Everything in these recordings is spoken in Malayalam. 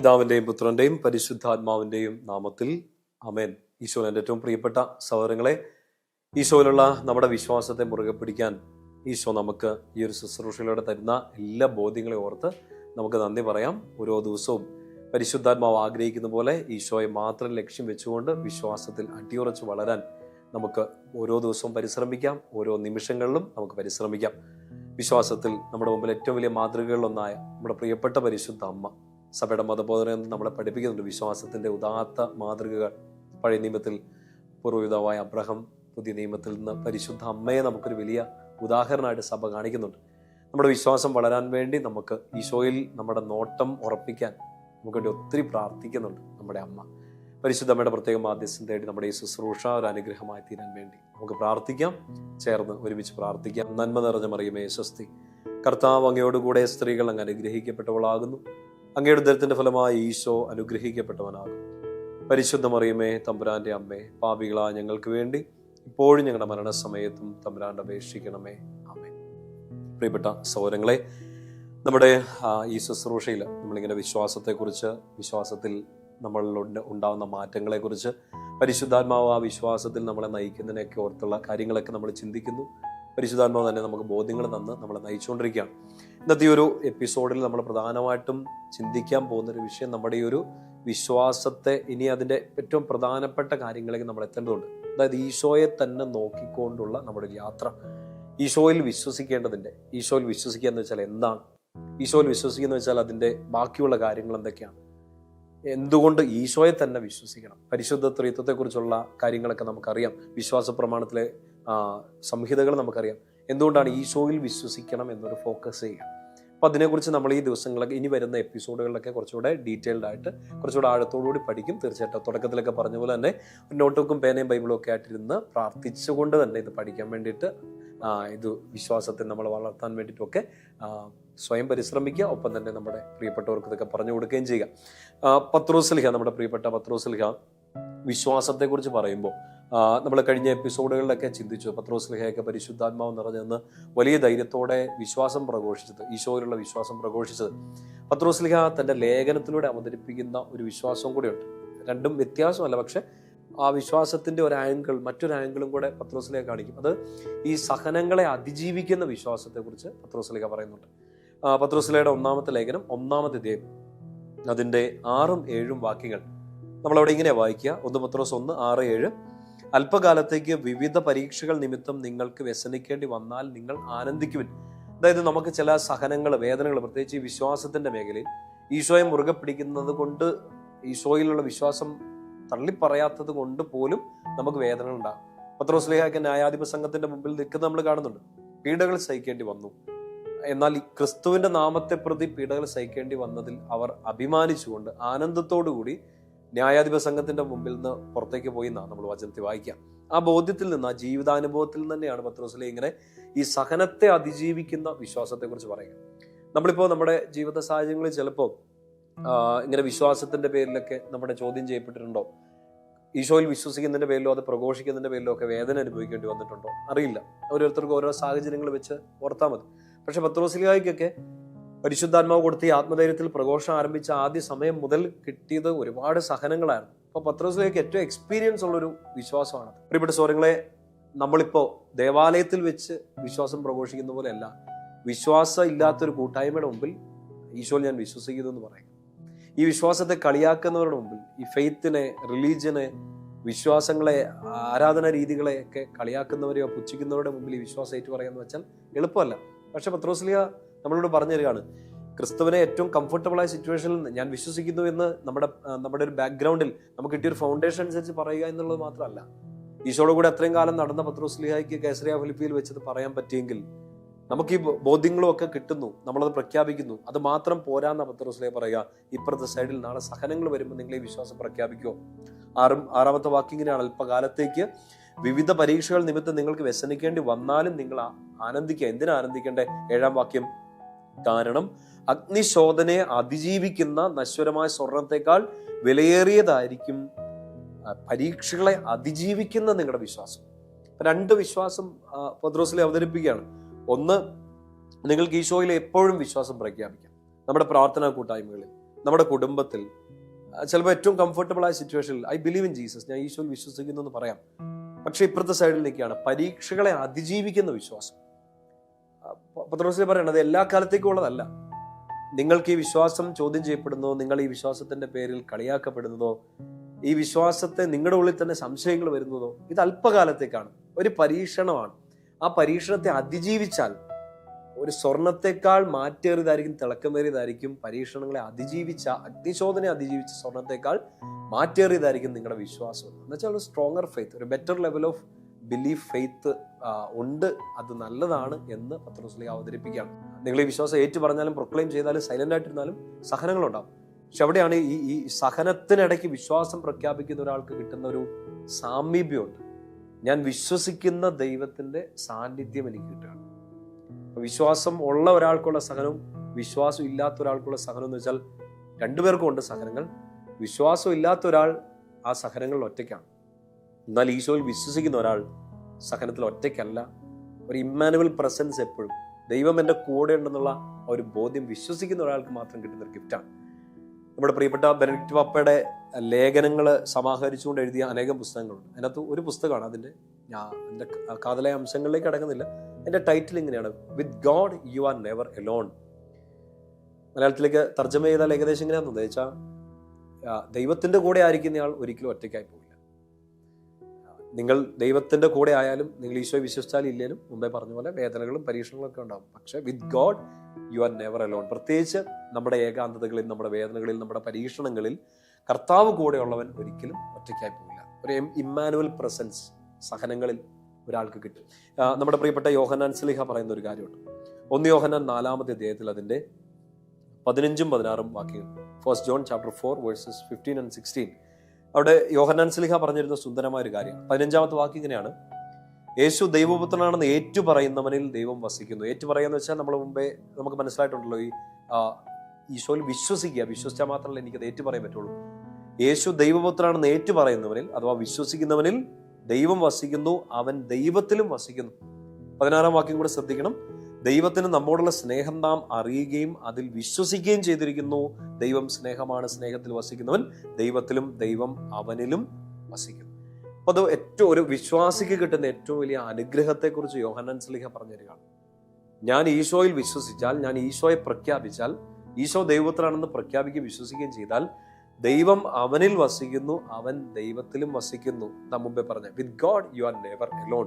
പിതാവിൻ്റെയും പുത്രൻ്റെയും പരിശുദ്ധാത്മാവിൻ്റെയും നാമത്തിൽ ആമേൻ. ഈശോയുടെ എൻ്റെ ഏറ്റവും പ്രിയപ്പെട്ട സഹോദരങ്ങളെ, ഈശോയിലുള്ള നമ്മുടെ വിശ്വാസത്തെ മുറുകെ പിടിക്കാൻ ഈശോ നമുക്ക് ഈ ഒരു ശുശ്രൂഷയിലൂടെ തരുന്ന എല്ലാ ബോധ്യങ്ങളെ ഓർത്ത് നമുക്ക് നന്ദി പറയാം. ഓരോ ദിവസവും പരിശുദ്ധാത്മാവ് ആഗ്രഹിക്കുന്ന പോലെ ഈശോയെ മാത്രം ലക്ഷ്യം വെച്ചുകൊണ്ട് വിശ്വാസത്തിൽ അടിയുറച്ച് വളരാൻ നമുക്ക് ഓരോ ദിവസവും പരിശ്രമിക്കാം. ഓരോ നിമിഷങ്ങളിലും നമുക്ക് പരിശ്രമിക്കാം. വിശ്വാസത്തിൽ നമ്മുടെ മുമ്പിൽ ഏറ്റവും വലിയ മാതൃകകളിലൊന്നായ നമ്മുടെ പ്രിയപ്പെട്ട പരിശുദ്ധ അമ്മ, സഭയുടെ മതബോധനം നമ്മളെ പഠിപ്പിക്കുന്നുണ്ട്. വിശ്വാസത്തിന്റെ ഉദാത്ത മാതൃകകൾ പഴയ നിയമത്തിൽ പൂർവ്വപിതാവായ അബ്രഹാം, പുതിയ നിയമത്തിൽ നിന്ന് പരിശുദ്ധ അമ്മയെ നമുക്കൊരു വലിയ ഉദാഹരണമായിട്ട് സഭ കാണിക്കുന്നുണ്ട്. നമ്മുടെ വിശ്വാസം വളരാൻ വേണ്ടി നമുക്ക് ഈശോയിൽ നമ്മുടെ നോട്ടം ഉറപ്പിക്കാൻ നമുക്ക് വേണ്ടി ഒത്തിരി പ്രാർത്ഥിക്കുന്നുണ്ട് നമ്മുടെ അമ്മ. പരിശുദ്ധ അമ്മയുടെ പ്രത്യേക മാധ്യസ്ഥം തേടി നമ്മുടെ ഈ ശുശ്രൂഷ ഒരു അനുഗ്രഹമായി തീരാൻ വേണ്ടി നമുക്ക് പ്രാർത്ഥിക്കാം. ചേർന്ന് ഒരുമിച്ച് പ്രാർത്ഥിക്കാം. നന്മ നിറഞ്ഞ മറിയമേ സ്വസ്തി, കർത്താവ് അങ്ങയോടുകൂടെ സ്ത്രീകൾ അങ്ങ് അനുഗ്രഹിക്കപ്പെട്ടവളാകുന്നു. അങ്ങയുടെ ഉദരത്തിന്റെ ഫലമായി ഈശോ അനുഗ്രഹിക്കപ്പെട്ടവനാകും. പരിശുദ്ധ മറിയമേ തമ്പുരാന്റെ അമ്മേ, പാപികളായ ഞങ്ങൾക്ക് വേണ്ടി ഇപ്പോഴും ഞങ്ങളുടെ മരണസമയത്തും തമ്പുരാന്റെ അപേക്ഷിക്കണമേ. ആമേൻ. പ്രിയപ്പെട്ട സഹോദരങ്ങളെ, നമ്മുടെ ഈ ശുശ്രൂഷയിൽ നമ്മളിങ്ങനെ വിശ്വാസത്തെക്കുറിച്ച്, വിശ്വാസത്തിൽ നമ്മളിൽ ഉണ്ടാകുന്ന മാറ്റങ്ങളെക്കുറിച്ച്, പരിശുദ്ധാത്മാവ് ആ വിശ്വാസത്തിൽ നമ്മളെ നയിക്കുന്നതിനൊക്കെ ഓർത്തുള്ള കാര്യങ്ങളൊക്കെ നമ്മൾ ചിന്തിക്കുന്നു. പരിശുദ്ധാത്മാവ് തന്നെ നമുക്ക് ബോധ്യങ്ങൾ തന്ന് നമ്മളെ നയിച്ചുകൊണ്ടിരിക്കുകയാണ്. ഇന്നത്തെ ഈ ഒരു എപ്പിസോഡിൽ നമ്മൾ പ്രധാനമായിട്ടും ചിന്തിക്കാൻ പോകുന്നൊരു വിഷയം നമ്മുടെ ഈ ഒരു വിശ്വാസത്തെ, ഇനി അതിൻ്റെ ഏറ്റവും പ്രധാനപ്പെട്ട കാര്യങ്ങളിലേക്ക് നമ്മൾ എത്തേണ്ടതുണ്ട്. അതായത് ഈശോയെ തന്നെ നോക്കിക്കൊണ്ടുള്ള നമ്മുടെ ഒരു യാത്ര. ഈശോയിൽ വിശ്വസിക്കേണ്ടതിൻ്റെ, ഈശോയിൽ വിശ്വസിക്കുക എന്ന് വെച്ചാൽ എന്താണ്? ഈശോയിൽ വിശ്വസിക്കുക എന്ന് വെച്ചാൽ അതിൻ്റെ ബാക്കിയുള്ള കാര്യങ്ങൾ എന്തൊക്കെയാണ്? എന്തുകൊണ്ട് ഈശോയെ തന്നെ വിശ്വസിക്കണം? പരിശുദ്ധ ത്രിത്വത്തെക്കുറിച്ചുള്ള കാര്യങ്ങളൊക്കെ നമുക്കറിയാം. വിശ്വാസ പ്രമാണത്തിലെ സംഹിതകൾ നമുക്കറിയാം. എന്തുകൊണ്ടാണ് ഈശോയിൽ വിശ്വസിക്കണം എന്നൊരു ഫോക്കസ് ചെയ്യുക? അപ്പം അതിനെക്കുറിച്ച് നമ്മൾ ഈ ദിവസങ്ങളൊക്കെ, ഇനി വരുന്ന എപ്പിസോഡുകളിലൊക്കെ കുറച്ചുകൂടെ ഡീറ്റെയിൽഡ് ആയിട്ട്, കുറച്ചുകൂടെ ആഴത്തോടുകൂടി പഠിക്കും. തീർച്ചയായിട്ടും തുടക്കത്തിലൊക്കെ പറഞ്ഞ പോലെ തന്നെ നോട്ട്ബുക്കും പേനയും ബൈബിളും ഒക്കെ ആയിട്ടിരുന്ന് പ്രാർത്ഥിച്ചുകൊണ്ട് തന്നെ ഇത് പഠിക്കാൻ വേണ്ടിയിട്ട്, ഇത് വിശ്വാസത്തെ നമ്മൾ വളർത്താൻ വേണ്ടിയിട്ടൊക്കെ സ്വയം പരിശ്രമിക്കുക. ഒപ്പം തന്നെ നമ്മുടെ പ്രിയപ്പെട്ടവർക്ക് ഇതൊക്കെ പറഞ്ഞു കൊടുക്കുകയും ചെയ്യുക. പത്രോസ്ലിഹ, നമ്മുടെ പ്രിയപ്പെട്ട പത്രോസ്ലിഹ വിശ്വാസത്തെക്കുറിച്ച് പറയുമ്പോൾ നമ്മൾ കഴിഞ്ഞ എപ്പിസോഡുകളിലൊക്കെ ചിന്തിച്ചു. പത്രോസ്ലിഹയൊക്കെ പരിശുദ്ധാത്മാവ് നിറഞ്ഞെന്ന് വലിയ ധൈര്യത്തോടെ വിശ്വാസം പ്രഘോഷിച്ചത്, ഈശോയിലുള്ള വിശ്വാസം പ്രഘോഷിച്ചത്. പത്രോസ്ലിഹ തൻ്റെ ലേഖനത്തിലൂടെ അവതരിപ്പിക്കുന്ന ഒരു വിശ്വാസവും കൂടെയുണ്ട്. രണ്ടും വ്യത്യാസമല്ല, പക്ഷെ ആ വിശ്വാസത്തിന്റെ ഒരു ആംഗിൾ, മറ്റൊരു ആംഗിളും കൂടെ പത്രോസ്ലിഹ കാണിക്കും. അത് ഈ സഹനങ്ങളെ അതിജീവിക്കുന്ന വിശ്വാസത്തെക്കുറിച്ച് പത്രോസ്ലിഹ പറയുന്നുണ്ട്. പത്രോസ്ലിഹയുടെ ഒന്നാമത്തെ ലേഖനം, ഒന്നാമത്തെ അധ്യായം, അതിൻ്റെ 6ഉം 7ഉം വാക്യങ്ങൾ നമ്മളവിടെ ഇങ്ങനെ വായിക്കുക. 1 പത്രോസ് 1, 6, 7. അല്പകാലത്തേക്ക് വിവിധ പരീക്ഷകൾ നിമിത്തം നിങ്ങൾക്ക് വ്യസനിക്കേണ്ടി വന്നാൽ നിങ്ങൾ ആനന്ദിക്കുവിൻ. അതായത് നമുക്ക് ചില സഹനങ്ങൾ, വേദനകൾ, പ്രത്യേകിച്ച് ഈ വിശ്വാസത്തിന്റെ മേഖലയിൽ ഈശോയെ മുറുകെ പിടിക്കുന്നത് കൊണ്ട്, ഈശോയിലുള്ള വിശ്വാസം തള്ളിപ്പറയാത്തത് കൊണ്ട് പോലും നമുക്ക് വേദനകൾ ഉണ്ടാകും. പത്രോസ്ലിഹയ്ക്ക് ന്യായാധിപ സംഘത്തിന്റെ മുമ്പിൽ നിൽക്കുന്നത് നമ്മൾ കാണുന്നുണ്ട്. പീഡകൾ സഹിക്കേണ്ടി വന്നു. എന്നാൽ ഈ ക്രിസ്തുവിന്റെ നാമത്തെ പ്രതി പീഡകൾ സഹിക്കേണ്ടി വന്നതിൽ അവർ അഭിമാനിച്ചുകൊണ്ട് ആനന്ദത്തോടുകൂടി ന്യായാധിപ സംഘത്തിന്റെ മുമ്പിൽ നിന്ന് പുറത്തേക്ക് പോയി എന്നാണ് നമ്മൾ വചനത്തിൽ വായിക്കാം. ആ ബോധ്യത്തിൽ നിന്ന്, ആ ജീവിതാനുഭവത്തിൽ തന്നെയാണ് പത്രോസ്ലിഹ ഇങ്ങനെ ഈ സഹനത്തെ അതിജീവിക്കുന്ന വിശ്വാസത്തെ കുറിച്ച് പറയുക. നമ്മളിപ്പോൾ നമ്മുടെ ജീവിത സാഹചര്യങ്ങളിൽ ചിലപ്പോൾ ഇങ്ങനെ വിശ്വാസത്തിന്റെ പേരിലൊക്കെ നമ്മുടെ ചോദ്യം ചെയ്യപ്പെട്ടിട്ടുണ്ടോ? ഈശോയിൽ വിശ്വസിക്കുന്നതിന്റെ പേരിലോ അത് പ്രഘോഷിക്കുന്നതിന്റെ പേരിലോ ഒക്കെ വേദന അനുഭവിക്കേണ്ടി വന്നിട്ടുണ്ടോ? അറിയില്ല. ഓരോരുത്തർക്കും ഓരോ സാഹചര്യങ്ങൾ വെച്ച് ഓർത്താൽ മതി. പക്ഷെ പത്രോസ്ലിഹയ്ക്കൊക്കെ പരിശുദ്ധാത്മാവ് കൊടുത്ത് ഈ ആത്മധൈര്യത്തിൽ പ്രഘോഷം ആരംഭിച്ച ആദ്യ സമയം മുതൽ കിട്ടിയത് ഒരുപാട് സഹനങ്ങളായിരുന്നു. അപ്പൊ പത്രോസ്ലിഹയ്ക്ക് ഏറ്റവും എക്സ്പീരിയൻസ് ഉള്ളൊരു വിശ്വാസമാണ്. പ്രിയപ്പെട്ട സഹോദരങ്ങളെ, നമ്മളിപ്പോ ദേവാലയത്തിൽ വെച്ച് വിശ്വാസം പ്രഘോഷിക്കുന്ന പോലെയല്ല, വിശ്വാസം ഇല്ലാത്തൊരു കൂട്ടായ്മയുടെ മുമ്പിൽ ഈശോയിൽ ഞാൻ വിശ്വസിക്കുന്നു എന്ന് പറയും. ഈ വിശ്വാസത്തെ കളിയാക്കുന്നവരുടെ മുമ്പിൽ, ഈ ഫെയ്ത്തിനെ, റിലീജിയനെ, വിശ്വാസങ്ങളെ, ആരാധന രീതികളെയൊക്കെ കളിയാക്കുന്നവരെയോ പുച്ഛിക്കുന്നവരുടെ മുമ്പിൽ ഈ വിശ്വാസം ഏറ്റു പറയാന്ന് വെച്ചാൽ എളുപ്പമല്ല. പക്ഷെ പത്രോസ്ലിഹ നമ്മളോട് പറഞ്ഞു തരികയാണ്, ക്രിസ്തുവിനെ ഏറ്റവും കംഫർട്ടബിൾ ആയ സിറ്റുവേഷനിൽ ഞാൻ വിശ്വസിക്കുന്നു എന്ന് നമ്മുടെ ഒരു ബാക്ക്ഗ്രൗണ്ടിൽ നമുക്ക് കിട്ടിയൊരു ഫൗണ്ടേഷൻ അനുസരിച്ച് പറയുക എന്നുള്ളത് മാത്രമല്ല, ഈശോയുടെ കൂടെ അത്രയും കാലം നടന്ന പത്രോസ്ലിഹയ്ക്ക് കേസറിയ ഫിലിപ്പിയിൽ വെച്ചത് പറയാൻ പറ്റിയെങ്കിൽ നമുക്ക് ഈ ബോധ്യങ്ങളും ഒക്കെ കിട്ടുന്നു, നമ്മളത് പ്രഖ്യാപിക്കുന്നു. അത് മാത്രം പോരാന്ന പത്രോസ്ലിഹ പറയുക, ഇപ്പുറത്തെ സൈഡിൽ നാളെ സഹനങ്ങൾ വരുമ്പോൾ നിങ്ങൾ ഈ വിശ്വാസം പ്രഖ്യാപിക്കുമോ? 6ാമത്തെ വാക്യം ഇങ്ങനെയാണ്, അല്പകാലത്തേക്ക് വിവിധ പരീക്ഷകൾ നിമിത്തം നിങ്ങൾക്ക് വ്യസനിക്കേണ്ടി വന്നാലും നിങ്ങൾ ആനന്ദിക്കുക. എന്തിനാ ആനന്ദിക്കേണ്ടേ? 7ാം വാക്യം, കാരണം അഗ്നിശോധനയെ അതിജീവിക്കുന്ന നശ്വരമായ സ്വർണത്തെക്കാൾ വിലയേറിയതായിരിക്കും പരീക്ഷകളെ അതിജീവിക്കുന്ന നിങ്ങളുടെ വിശ്വാസം. 2 വിശ്വാസം പത്രോസ്ലിഹ അവതരിപ്പിക്കുകയാണ്. ഒന്ന്, നിങ്ങൾക്ക് ഈശോയിൽ എപ്പോഴും വിശ്വാസം പ്രഖ്യാപിക്കാം. നമ്മുടെ പ്രാർത്ഥനാ കൂട്ടായ്മകളിൽ, നമ്മുടെ കുടുംബത്തിൽ ചിലപ്പോൾ ഏറ്റവും കംഫർട്ടബിൾ ആയ സിറ്റുവേഷനിൽ ഐ ബിലീവ് ഇൻ ജീസസ്, ഞാൻ ഈശോയിൽ വിശ്വസിക്കുന്നു എന്ന് പറയാം. പക്ഷെ ഇപ്പുറത്തെ സൈഡിൽ നിൽക്കുകയാണ് പരീക്ഷകളെ അതിജീവിക്കുന്ന വിശ്വാസം. പത്രോസിൽ പറയണത് എല്ലാ കാലത്തേക്കും ഉള്ളതല്ല. നിങ്ങൾക്ക് ഈ വിശ്വാസം ചോദ്യം ചെയ്യപ്പെടുന്നതോ, നിങ്ങൾ ഈ വിശ്വാസത്തിന്റെ പേരിൽ കളിയാക്കപ്പെടുന്നതോ, ഈ വിശ്വാസത്തെ നിങ്ങളുടെ ഉള്ളിൽ തന്നെ സംശയങ്ങൾ വരുന്നതോ, ഇത് അല്പകാലത്തേക്കാണ്, ഒരു പരീക്ഷണമാണ്. ആ പരീക്ഷണത്തെ അതിജീവിച്ചാൽ ഒരു സ്വർണത്തെക്കാൾ മാറ്റേറിയതായിരിക്കും, തിളക്കമേറിയതായിരിക്കും പരീക്ഷണങ്ങളെ അതിജീവിച്ച, അഗ്നിശോധനയെ അതിജീവിച്ച സ്വർണത്തെക്കാൾ മാറ്റേറിയതായിരിക്കും നിങ്ങളുടെ വിശ്വാസം. എന്ന് വെച്ചാൽ ഒരു സ്ട്രോങ്ങർ ഫെയ്ത്ത്, ഒരു better level of belief faith ഉണ്ട്. അത് നല്ലതാണ് എന്ന് പത്രോസ് അവതരിപ്പിക്കുകയാണ്. നിങ്ങൾ ഈ വിശ്വാസം ഏറ്റു പറഞ്ഞാലും പ്രൊക്ലെയിം ചെയ്താലും സൈലന്റ് ആയിട്ടിരുന്നാലും സഹനങ്ങളുണ്ടാവും. പക്ഷെ അവിടെയാണ് ഈ സഹനത്തിനിടയ്ക്ക് വിശ്വാസം പ്രഖ്യാപിക്കുന്ന ഒരാൾക്ക് കിട്ടുന്ന ഒരു സാമീപ്യമുണ്ട്. ഞാൻ വിശ്വസിക്കുന്ന ദൈവത്തിന്റെ സാന്നിധ്യം എനിക്ക് കിട്ടുകയാണ്. വിശ്വാസം ഉള്ള ഒരാൾക്കുള്ള സഹനവും വിശ്വാസം ഇല്ലാത്ത ഒരാൾക്കുള്ള സഹനം എന്ന് വെച്ചാൽ രണ്ടുപേർക്കും ഉണ്ട് സഹനങ്ങൾ. വിശ്വാസം ഇല്ലാത്ത ഒരാൾ ആ സഹനങ്ങളിൽ ഒറ്റയ്ക്കാണ്. എന്നാൽ ഈശോയിൽ വിശ്വസിക്കുന്ന ഒരാൾ സഹനത്തിൽ ഒറ്റയ്ക്കല്ല. ഒരു ഇമ്മാനുവൽ പ്രസൻസ്, എപ്പോഴും ദൈവം എൻ്റെ കൂടെ ഉണ്ടെന്നുള്ള ഒരു ബോധ്യം വിശ്വസിക്കുന്ന ഒരാൾക്ക് മാത്രം കിട്ടുന്ന ഒരു ഗിഫ്റ്റാണ്. നമ്മുടെ പ്രിയപ്പെട്ട ബെനഡിക്റ്റ് പാപ്പയുടെ ലേഖനങ്ങൾ സമാഹരിച്ചുകൊണ്ട് എഴുതിയ അനേകം പുസ്തകങ്ങളുണ്ട്. അതിനകത്ത് ഒരു പുസ്തകമാണ്, അതിൻ്റെ കാതലായ അംശങ്ങളിലേക്ക് അടങ്ങുന്നില്ല. എൻ്റെ ടൈറ്റിൽ ഇങ്ങനെയാണ്, with God you are never Elon. മലയാളത്തിലേക്ക് തർജ്ജമ ചെയ്താൽ ഏകദേശം ഇങ്ങനെയാണെന്ന് വെച്ചാൽ, ദൈവത്തിൻ്റെ കൂടെ ആയിരിക്കുന്നയാൾ ഒരിക്കലും ഒറ്റയ്ക്കായി പോവില്ല. നിങ്ങൾ ദൈവത്തിൻ്റെ കൂടെ ആയാലും നിങ്ങൾ ഈശോയെ വിശ്വസിച്ചാലും ഇല്ലേലും മുമ്പേ പറഞ്ഞ പോലെ വേദനകളും പരീക്ഷണങ്ങളും ഒക്കെ ഉണ്ടാകും. പക്ഷെ with God you are never Elon. പ്രത്യേകിച്ച് നമ്മുടെ ഏകാന്തതകളിൽ, നമ്മുടെ വേദനകളിൽ, നമ്മുടെ പരീക്ഷണങ്ങളിൽ കർത്താവ് കൂടെയുള്ളവൻ ഒരിക്കലും ഒറ്റയ്ക്കായി പോവില്ല. ഒരു ഇമ്മാനുവൽ പ്രസൻസ് സഹനങ്ങളിൽ ഒരാൾക്ക് കിട്ടും. നമ്മുടെ പ്രിയപ്പെട്ട യോഹന്നാൻ സ്ലീഹ പറയുന്ന ഒരു കാര്യമുണ്ട്. 1 യോഹന്നാൻ 4-ാമത്തെ അധ്യായത്തിൽ അതിന്റെ 15-ഉം 16-ഉം വാക്യങ്ങൾ, 1 John chapter 4 verses 15 and 16, അവിടെ യോഹന്നാൻ സ്ലീഹ പറഞ്ഞിരുന്ന സുന്ദരമായ ഒരു കാര്യം. 15-ാമത്തെ വാക്യം ഇങ്ങനെയാണ്, യേശു ദൈവപുത്രനാണെന്ന് ഏറ്റു പറയുന്നവനിൽ ദൈവം വസിക്കുന്നു. ഏറ്റു പറയാന്ന് വെച്ചാൽ നമ്മൾ മുമ്പേ നമുക്ക് മനസ്സിലായിട്ടുണ്ടല്ലോ, ഈ ഈശോയിൽ വിശ്വസിക്കുക, വിശ്വസിച്ചാൽ മാത്രമല്ല എനിക്കത് ഏറ്റു പറയാൻ പറ്റുള്ളൂ. യേശു ദൈവപുത്രനാണെന്ന് ഏറ്റു പറയുന്നവനിൽ അഥവാ വിശ്വസിക്കുന്നവനിൽ ദൈവം വസിക്കുന്നു, അവൻ ദൈവത്തിലും വസിക്കുന്നു. 16-ാം വാക്യം കൂടെ ശ്രദ്ധിക്കണം, ദൈവത്തിന് നമ്മോടുള്ള സ്നേഹം നാം അറിയുകയും അതിൽ വിശ്വസിക്കുകയും ചെയ്തിരിക്കുന്നു. ദൈവം സ്നേഹമാണ്, സ്നേഹത്തിൽ വസിക്കുന്നവൻ ദൈവത്തിലും ദൈവം അവനിലും വസിക്കുന്നു. അപ്പൊ അത് ഏറ്റവും ഒരു വിശ്വാസിക്ക് കിട്ടുന്ന ഏറ്റവും വലിയ അനുഗ്രഹത്തെക്കുറിച്ച് യോഹന്നാൻ സ്ലീഹ പറഞ്ഞു തരികയാണ്. ഞാൻ ഈശോയിൽ വിശ്വസിച്ചാൽ, ഞാൻ ഈശോയെ പ്രഖ്യാപിച്ചാൽ, ഈശോ ദൈവത്തിലാണെന്ന് പ്രഖ്യാപിക്കുകയും വിശ്വസിക്കുകയും ചെയ്താൽ ദൈവം അവനിൽ വസിക്കുന്നു, അവൻ ദൈവത്തിലും വസിക്കുന്നു. നാം മുമ്പേ പറഞ്ഞ with God you are never Elon.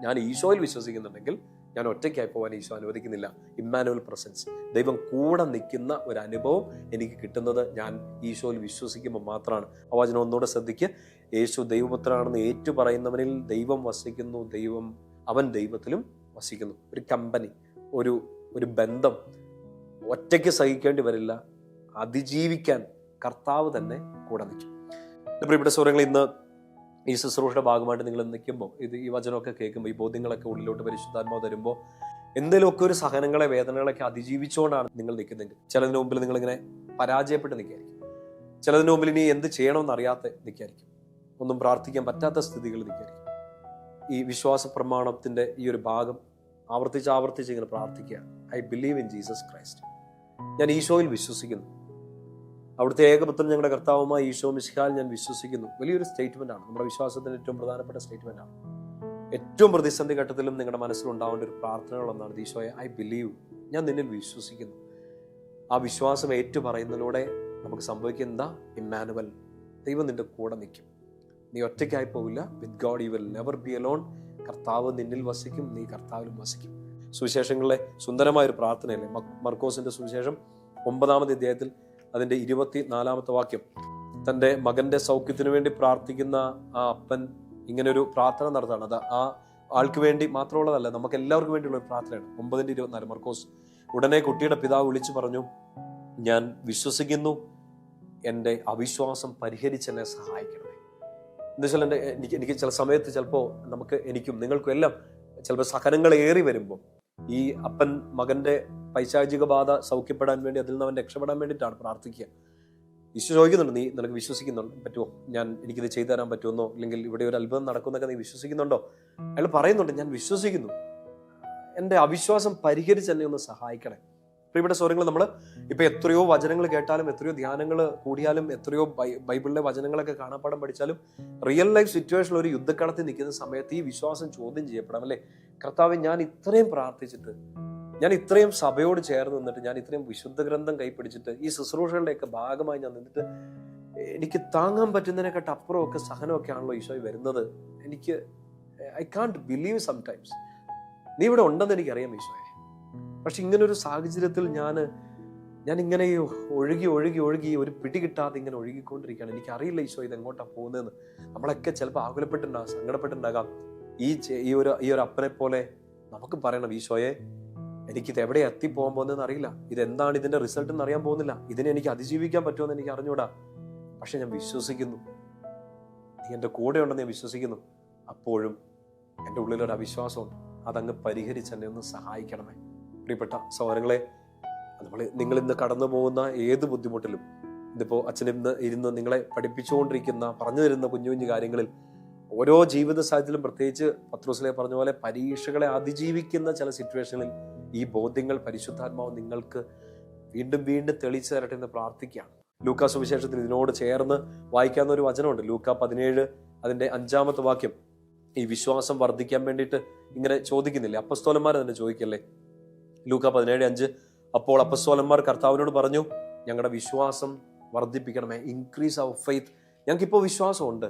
ഞാൻ ഈശോയിൽ വിശ്വസിക്കുന്നുണ്ടെങ്കിൽ ഞാൻ ഒറ്റയ്ക്കായി പോകാൻ ഈശോ അനുവദിക്കുന്നില്ല. ഇമ്മാനുവൽ പ്രസൻസ്, ദൈവം കൂടെ നിൽക്കുന്ന ഒരു അനുഭവം എനിക്ക് കിട്ടുന്നത് ഞാൻ ഈശോയിൽ വിശ്വസിക്കുമ്പോൾ മാത്രമാണ്. ആ വചനം ഒന്നുകൂടെ ശ്രദ്ധിക്കുക, യേശു ദൈവപുത്രനാണെന്ന് ഏറ്റു പറയുന്നവനിൽ ദൈവം വസിക്കുന്നു, അവൻ ദൈവത്തിലും വസിക്കുന്നു. ഒരു കമ്പനി, ഒരു ബന്ധം ഒറ്റയ്ക്ക് സഹിക്കേണ്ടി വരില്ല, അതിജീവിക്കാൻ കർത്താവ് തന്നെ കൂടെ നിൽക്കും. പ്രിയപ്പെട്ട സഹോദരങ്ങളെ, ഇന്ന് ഈ ശുശ്രൂഷയുടെ ഭാഗമായിട്ട് നിങ്ങൾ നിൽക്കുമ്പോൾ, ഈ വചനമൊക്കെ കേൾക്കുമ്പോൾ, ഈ ബോധ്യങ്ങളൊക്കെ ഉള്ളിലോട്ട് പരിശുദ്ധാത്മാവ് തരുമ്പോൾ, എന്തെങ്കിലുമൊക്കെ ഒരു സഹനങ്ങളെ, വേദനകളൊക്കെ അതിജീവിച്ചുകൊണ്ടാണ് നിങ്ങൾ നിൽക്കുന്നതെങ്കിൽ ചിലതിന് മുമ്പിൽ നിങ്ങളിങ്ങനെ പരാജയപ്പെട്ട് നിൽക്കായിരിക്കും. ചിലതിന് മുമ്പിൽ ഇനി എന്ത് ചെയ്യണമെന്ന് അറിയാതെ നിൽക്കായിരിക്കും. ഒന്നും പ്രാർത്ഥിക്കാൻ പറ്റാത്ത സ്ഥിതികൾ നിൽക്കായിരിക്കും. ഈ വിശ്വാസ പ്രമാണത്തിന്റെ ഈ ഒരു ഭാഗം ആവർത്തിച്ച് ഇങ്ങനെ പ്രാർത്ഥിക്കുക. I believe in Jesus Christ. ഞാൻ ഈശോയിൽ വിശ്വസിക്കുന്നു, അവിടുത്തെ ഏകപുത്രൻ ഞങ്ങളുടെ കർത്താവുമായ ഈശോ മിശിഹായിൽ ഞാൻ വിശ്വസിക്കുന്നു. വലിയൊരു സ്റ്റേറ്റ്മെന്റ് ആണ്, നമ്മുടെ വിശ്വാസത്തിന്റെ ഏറ്റവും പ്രധാനപ്പെട്ട സ്റ്റേറ്റ്മെന്റ് ആണ്. ഏറ്റവും പ്രതിസന്ധി ഘട്ടത്തിലും നിങ്ങളുടെ മനസ്സിലുണ്ടാവേണ്ട ഒരു പ്രാർത്ഥനകളൊന്നാണ്, ഈശോയെ ഐ ബിലീവ്, ഞാൻ നിന്നിൽ വിശ്വസിക്കുന്നു. ആ വിശ്വാസം ഏറ്റു പറയുന്നതിലൂടെ നമുക്ക് സംഭവിക്കുന്ന എന്താ? ഇമ്മാനുവൽ, ദൈവം നിന്റെ കൂടെ നിൽക്കും. നീ ഒറ്റയ്ക്കായി പോവില്ല. With God you will never be alone. കർത്താവ് നിന്നിൽ വസിക്കും, നീ കർത്താവിലും വസിക്കും. സുവിശേഷങ്ങളിലെ സുന്ദരമായൊരു പ്രാർത്ഥനയല്ലേ മർക്കോസിന്റെ സുവിശേഷം 9-ാമത്തെ അധ്യായത്തിൽ അതിന്റെ 24-ാമത്തെ വാക്യം. തൻ്റെ മകന്റെ സൗഖ്യത്തിന് വേണ്ടി പ്രാർത്ഥിക്കുന്ന ആ അപ്പൻ ഇങ്ങനെ ഒരു പ്രാർത്ഥന നടത്താണ്. അത് ആ ആൾക്ക് വേണ്ടി മാത്രമുള്ളതല്ല, നമുക്ക് എല്ലാവർക്കും വേണ്ടിയുള്ള ഒരു പ്രാർത്ഥനയാണ്. 9:24 മർക്കോസ്. ഉടനെ കുട്ടിയുടെ പിതാവ് വിളിച്ചു പറഞ്ഞു, ഞാൻ വിശ്വസിക്കുന്നു, എൻ്റെ അവിശ്വാസം പരിഹരിച്ചെന്നെ സഹായിക്കണമേ. എന്താ വെച്ചാൽ എനിക്ക് ചില സമയത്ത് ചിലപ്പോൾ എനിക്കും നിങ്ങൾക്കും എല്ലാം ചിലപ്പോൾ സഹനങ്ങൾ ഏറി വരുമ്പോൾ ഈ അപ്പൻ മകന്റെ പൈശാചിക ബാധ സൗഖ്യപ്പെടാൻ വേണ്ടി, അതിൽ നിന്ന് അവൻ രക്ഷപ്പെടാൻ വേണ്ടിയിട്ടാണ് പ്രാർത്ഥിക്കുക. ഈശോ ചോദിക്കുന്നുണ്ട്, നീ നിനക്ക് വിശ്വസിക്കുന്നുണ്ടോ? പറ്റുമോ? എനിക്കിത് ചെയ്തു തരാൻ പറ്റുമെന്നോ, അല്ലെങ്കിൽ ഇവിടെ ഒരു അത്ഭുതം നടക്കുന്നൊക്കെ നീ വിശ്വസിക്കുന്നുണ്ടോ? അയാൾ പറയുന്നുണ്ട്, ഞാൻ വിശ്വസിക്കുന്നു, എൻ്റെ അവിശ്വാസം പരിഹരിച്ച് എന്നെ ഒന്ന് സഹായിക്കണേ. പ്രിയപ്പെട്ട സൗരങ്ങൾ, നമ്മൾ ഇപ്പൊ എത്രയോ വചനങ്ങൾ കേട്ടാലും, എത്രയോ ധ്യാനങ്ങൾ കൂടിയാലും, എത്രയോ ബൈബിളിലെ വചനങ്ങളൊക്കെ കാണാപ്പാടം പഠിച്ചാലും, റിയൽ ലൈഫ് സിറ്റുവേഷനിൽ ഒരു യുദ്ധക്കളത്തിൽ നിൽക്കുന്ന സമയത്ത് ഈ വിശ്വാസം ചോദ്യം ചെയ്യപ്പെടാം അല്ലേ? കർത്താവ്, ഞാൻ ഇത്രയും പ്രാർത്ഥിച്ചിട്ട്, ഞാൻ ഇത്രയും സഭയോട് ചേർന്ന് നിന്നിട്ട്, ഞാൻ ഇത്രയും വിശുദ്ധ ഗ്രന്ഥം കൈപ്പിടിച്ചിട്ട്, ഈ ശുശ്രൂഷകളുടെയൊക്കെ ഭാഗമായി ഞാൻ നിന്നിട്ട്, എനിക്ക് താങ്ങാൻ പറ്റുന്നതിനെക്കാട്ട് അപ്പുറമൊക്കെ സഹനമൊക്കെ ആണല്ലോ ഈശോയി വരുന്നത്. എനിക്ക് ഐ കാൺട്ട് ബിലീവ് സംടൈംസ്. നീ ഇവിടെ ഉണ്ടെന്ന് എനിക്കറിയാം ഈശോയെ. പക്ഷെ ഇങ്ങനൊരു സാഹചര്യത്തിൽ ഞാൻ ഇങ്ങനെ ഒഴുകി ഒഴുകി ഒഴുകി ഒരു പിടി കിട്ടാതെ ഇങ്ങനെ ഒഴുകിക്കൊണ്ടിരിക്കുകയാണ്. എനിക്കറിയില്ല ഈശോ ഇത് എങ്ങോട്ടാണ് പോകുന്നതെന്ന്. നമ്മളൊക്കെ ചിലപ്പോൾ ആകുലപ്പെട്ടുണ്ടാകാം, സങ്കടപ്പെട്ടുണ്ടാകാം. ഈ ഒരു അപ്പനെ പോലെ നമുക്ക് പറയണം, ഈശോയെ, എനിക്കിത് എവിടെ എത്തിപ്പോകാൻ പോകുന്നതെന്ന് അറിയില്ല, ഇതെന്താണ് ഇതിന്റെ റിസൾട്ട് എന്ന് അറിയാൻ പോകുന്നില്ല, ഇതിനെ എനിക്ക് അതിജീവിക്കാൻ പറ്റുമെന്ന് എനിക്ക് അറിഞ്ഞൂടാ. പക്ഷെ ഞാൻ വിശ്വസിക്കുന്നു, നീ എൻ്റെ കൂടെ ഉണ്ടെന്ന് ഞാൻ വിശ്വസിക്കുന്നു. അപ്പോഴും എൻ്റെ ഉള്ളിലൊരു അവിശ്വാസമുണ്ട്, അതങ്ങ് പരിഹരിച്ച് എന്നെ ഒന്ന് സഹായിക്കണമേ. പ്രിയപ്പെട്ട സഹോദരങ്ങളെ, നിങ്ങൾ ഇന്ന് കടന്നു പോകുന്ന ഏത് ബുദ്ധിമുട്ടിലും, ഇതിപ്പോ അച്ഛൻ ഇന്ന് ഇരുന്ന് നിങ്ങളെ പഠിപ്പിച്ചുകൊണ്ടിരിക്കുന്ന, പറഞ്ഞു തരുന്ന കുഞ്ഞു കുഞ്ഞു കാര്യങ്ങളിൽ, ഓരോ ജീവിത സാഹചര്യത്തിലും, പ്രത്യേകിച്ച് പത്രോസിലെ പറഞ്ഞ പോലെ പരീക്ഷകളെ അതിജീവിക്കുന്ന ചില സിറ്റുവേഷനിൽ ഈ ബോധ്യങ്ങൾ പരിശുദ്ധാത്മാവ് നിങ്ങൾക്ക് വീണ്ടും വീണ്ടും തെളിയിച്ചു തരട്ടെ എന്ന് പ്രാർത്ഥിക്കുകയാണ്. ലൂക്കാ സുവിശേഷത്തിൽ ഇതിനോട് ചേർന്ന് വായിക്കാവുന്ന ഒരു വചനമുണ്ട്. ലൂക്കാ 17 അതിന്റെ 5-ാമത്തെ വാക്യം. ഈ വിശ്വാസം വർദ്ധിക്കാൻ വേണ്ടിയിട്ട് ഇങ്ങനെ ചോദിക്കുന്നില്ലേ? അപ്പസ്തോലന്മാർ തന്നെ ചോദിക്കല്ലേ? ലൂക്കാ 17:5. അപ്പോൾ അപ്പസ്തോലന്മാർ കർത്താവിനോട് പറഞ്ഞു, ഞങ്ങളുടെ വിശ്വാസം വർദ്ധിപ്പിക്കണമേ, ഇൻക്രീസ് അവർ ഫെയ്ത്ത്. ഞങ്ങൾക്കിപ്പോൾ വിശ്വാസമുണ്ട്,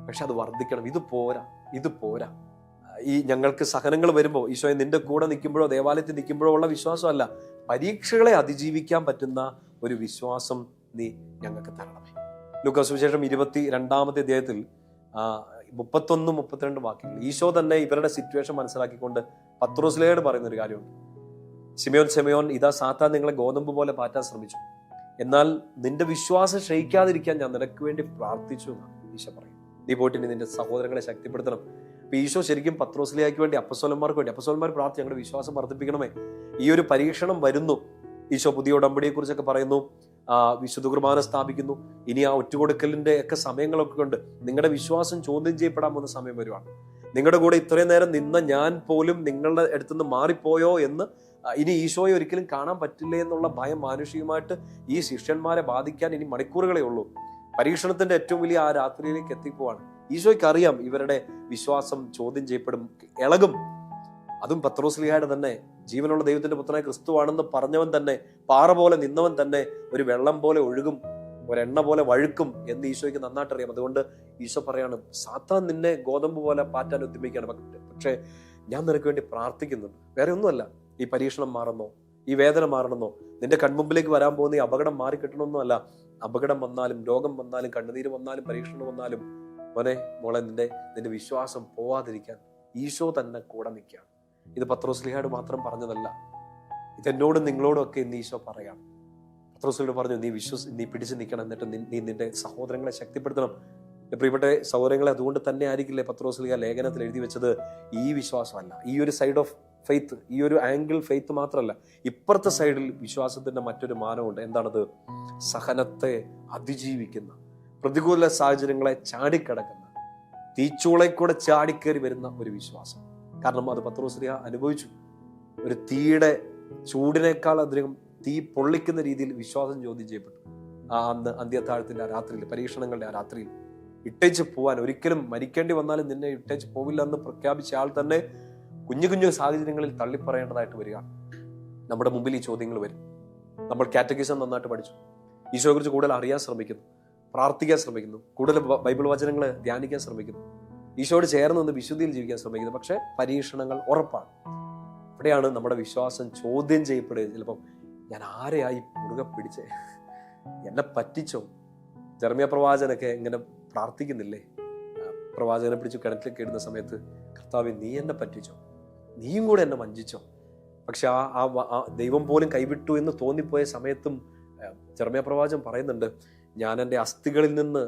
പക്ഷെ അത് വർദ്ധിക്കണം. ഇത് പോരാ. ഈ ഞങ്ങൾക്ക് സഹനങ്ങൾ വരുമ്പോൾ, ഈശോയെ നിന്റെ കൂടെ നിൽക്കുമ്പോഴോ ദേവാലയത്തിൽ നിൽക്കുമ്പോഴോ ഉള്ള വിശ്വാസമല്ല, പരീക്ഷകളെ അതിജീവിക്കാൻ പറ്റുന്ന ഒരു വിശ്വാസം നീ ഞങ്ങൾക്ക് തരണമേ. ലൂക്കാ സുവിശേഷം 22-ാമത്തെ അധ്യായത്തിൽ 31-32 വാക്യങ്ങൾ ഈശോ തന്നെ ഇവരുടെ സിറ്റുവേഷൻ മനസ്സിലാക്കിക്കൊണ്ട് പത്രോസിലോട് പറയുന്ന ഒരു കാര്യമുണ്ട്. ശിമയോൻ, ഇതാ സാത്താൻ നിങ്ങളെ ഗോതമ്പ് പോലെ പാറ്റാൻ ശ്രമിച്ചു, എന്നാൽ നിന്റെ വിശ്വാസം ക്ഷയിക്കാതിരിക്കാൻ ഞാൻ നിനക്ക് വേണ്ടി പ്രാർത്ഥിച്ചു എന്നാണ് ഈശോ പറയും. നീ പോയിട്ട് നിന്റെ സഹോദരങ്ങളെ ശക്തിപ്പെടുത്തണം. അപ്പൊ ഈശോ ശരിക്കും പത്രോസിലേക്ക് വേണ്ടി, അപ്പസ്തോലന്മാർക്ക് വേണ്ടി, അപ്പസ്തോലന്മാർ പ്രാർത്ഥിച്ചു, ഞങ്ങളുടെ വിശ്വാസം വർദ്ധിപ്പിക്കണമേ. ഈ ഒരു പരീക്ഷണം വരുന്നു. ഈശോ പുതിയ ഉടമ്പടിയെ കുറിച്ചൊക്കെ പറയുന്നു, വിശുദ്ധ കുർബാന സ്ഥാപിക്കുന്നു. ഇനി ആ ഒറ്റുകൊടുക്കലിന്റെ ഒക്കെ സമയങ്ങളൊക്കെ ഉണ്ട്. നിങ്ങളുടെ വിശ്വാസം ചോദ്യം ചെയ്യപ്പെടാൻ പോകുന്ന സമയം വരുവാണ്. നിങ്ങളുടെ കൂടെ ഇത്രയും നേരം നിന്ന ഞാൻ പോലും നിങ്ങളുടെ അടുത്തുനിന്ന് മാറിപ്പോയോ എന്ന് ഇനി ഈശോയെ ഒരിക്കലും കാണാൻ പറ്റില്ലേ എന്നുള്ള ഭയം മാനുഷികമായിട്ട് ഈ ശിഷ്യന്മാരെ ബാധിക്കാൻ ഇനി മണിക്കൂറുകളേ ഉള്ളൂ. പരീക്ഷണത്തിന്റെ ഏറ്റവും വലിയ ആ രാത്രിയിലേക്ക് എത്തിപ്പോവാണ്. ഈശോയ്ക്ക് അറിയാം ഇവരുടെ വിശ്വാസം ചോദ്യം ചെയ്യപ്പെടും, ഇളകും. അതും പത്രോസ്ലീഹയുടെ തന്നെ, ജീവനുള്ള ദൈവത്തിന്റെ പുത്രനായ ക്രിസ്തുവാണെന്ന് പറഞ്ഞവൻ തന്നെ, പാറ പോലെ നിന്നവൻ തന്നെ ഒരു വെള്ളം പോലെ ഒഴുകും, ഒരെണ്ണ പോലെ വഴുക്കും എന്ന് ഈശോയ്ക്ക് നന്നായിട്ട് അറിയാം. അതുകൊണ്ട് ഈശോ പറയാണ്, സാത്താൻ നിന്നെ ഗോതമ്പ് പോലെ പാറ്റാൻ ഉദ്യമിക്കുകയാണ്, പക്ഷെ ഞാൻ നിനക്ക് വേണ്ടി പ്രാർത്ഥിക്കുന്നുണ്ട്. വേറെ ഒന്നുമല്ല, ഈ പരീക്ഷണം മാറുന്നോ, ഈ വേദന മാറണമെന്നോ, നിന്റെ കൺമുമ്പിലേക്ക് വരാൻ പോകുന്ന ഈ അപകടം മാറിക്കിട്ടണമെന്നോ അല്ല. അപകടം വന്നാലും, രോഗം വന്നാലും, കണ്ണുനീര് വന്നാലും, പരീക്ഷണം വന്നാലും, മോളെ നിന്റെ വിശ്വാസം പോവാതിരിക്കാൻ ഈശോ തന്നെ കൂടെ നിൽക്കുകയാണ്. ഇത് പത്രോസ്ലീഹയോട് മാത്രം പറഞ്ഞതല്ല, ഇതെന്നോടും നിങ്ങളോടും ഒക്കെ ഇന്ന് ഈശോ പറയാണ്. പത്രോസ്ലീഹയോട് പറഞ്ഞു, നീ പിടിച്ചു നിൽക്കണം, എന്നിട്ട് നീ നിന്റെ സഹോദരങ്ങളെ ശക്തിപ്പെടുത്തണം. പ്രിയപ്പെട്ട സഹോദരങ്ങളെ, അതുകൊണ്ട് തന്നെ ആയിരിക്കില്ലേ പത്രോസ്ലീഹ ലേഖനത്തിൽ എഴുതി വെച്ചത്, ഈ വിശ്വാസമല്ല, ഈ ഒരു സൈഡ് ഓഫ് ഫെയ്ത്ത്, ഈ ഒരു ആംഗിൾ ഫെയ്ത്ത് മാത്രമല്ല, ഇപ്പുറത്തെ സൈഡിൽ വിശ്വാസത്തിന്റെ മറ്റൊരു മാനമുണ്ട്. എന്താണത്? സഹനത്തെ അതിജീവിക്കുന്ന, പ്രതികൂല സാഹചര്യങ്ങളെ ചാടിക്കടക്കുന്ന, തീച്ചൂളെ കൂടെ ചാടിക്കേറി വരുന്ന ഒരു വിശ്വാസം. കാരണം അത് പത്രോസ്ലീഹ അനുഭവിച്ചു. ഒരു തീയുടെ ചൂടിനേക്കാൾ അധികം തീ പൊള്ളിക്കുന്ന രീതിയിൽ വിശ്വാസം ചോദ്യം ചെയ്യപ്പെട്ടു. അന്ന് അന്ത്യത്താഴത്തിന്റെ ആ രാത്രിയിൽ, പരീക്ഷണങ്ങളുടെ ആ രാത്രിയിൽ ഇട്ടേച്ച് പോവാൻ, ഒരിക്കലും മരിക്കേണ്ടി വന്നാലും നിന്നെ ഇട്ടേച്ച് പോവില്ല എന്ന് പ്രഖ്യാപിച്ച ആൾ തന്നെ കുഞ്ഞു കുഞ്ഞു സാഹചര്യങ്ങളിൽ തള്ളിപ്പറയേണ്ടതായിട്ട് വരികയാണ്. നമ്മുടെ മുമ്പിൽ ഈ ചോദ്യങ്ങൾ വരും. നമ്മൾ കാറ്റഗിസം നന്നായിട്ട് പഠിച്ചു, ഈശോയെ കുറിച്ച് കൂടുതൽ അറിയാൻ ശ്രമിക്കുന്നു, പ്രാർത്ഥിക്കാൻ ശ്രമിക്കുന്നു, കൂടുതൽ ബൈബിൾ വചനങ്ങൾ ധ്യാനിക്കാൻ ശ്രമിക്കുന്നു, ഈശോയോട് ചേർന്ന് നിന്ന് വിശുദ്ധിയിൽ ജീവിക്കാൻ ശ്രമിക്കുന്നു. പക്ഷെ പരീക്ഷണങ്ങൾ ഉറപ്പാണ്. ഇവിടെയാണ് നമ്മുടെ വിശ്വാസം ചോദ്യം ചെയ്യപ്പെടുക. ചിലപ്പം ഞാൻ ആരെയായി മുറുകെ പിടിച്ചേ, എന്നെ പറ്റിച്ചോ? ജെറമ്യാ പ്രവാചകനൊക്കെ ഇങ്ങനെ പ്രാർത്ഥിക്കുന്നില്ലേ? പ്രവാചകനെ പിടിച്ച് കിണറ്റിലേക്ക് ഇടുന്ന സമയത്ത്, കർത്താവേ നീ എന്നെ പറ്റിച്ചോ, നീയും കൂടെ എന്നെ വഞ്ചിച്ചോ? പക്ഷെ ആ ദൈവം പോലും കൈവിട്ടു എന്ന് തോന്നിപ്പോയ സമയത്തും ജെറമ്യാ പ്രവാചകൻ പറയുന്നുണ്ട്, ഞാൻ എൻ്റെ അസ്ഥികളിൽ നിന്ന്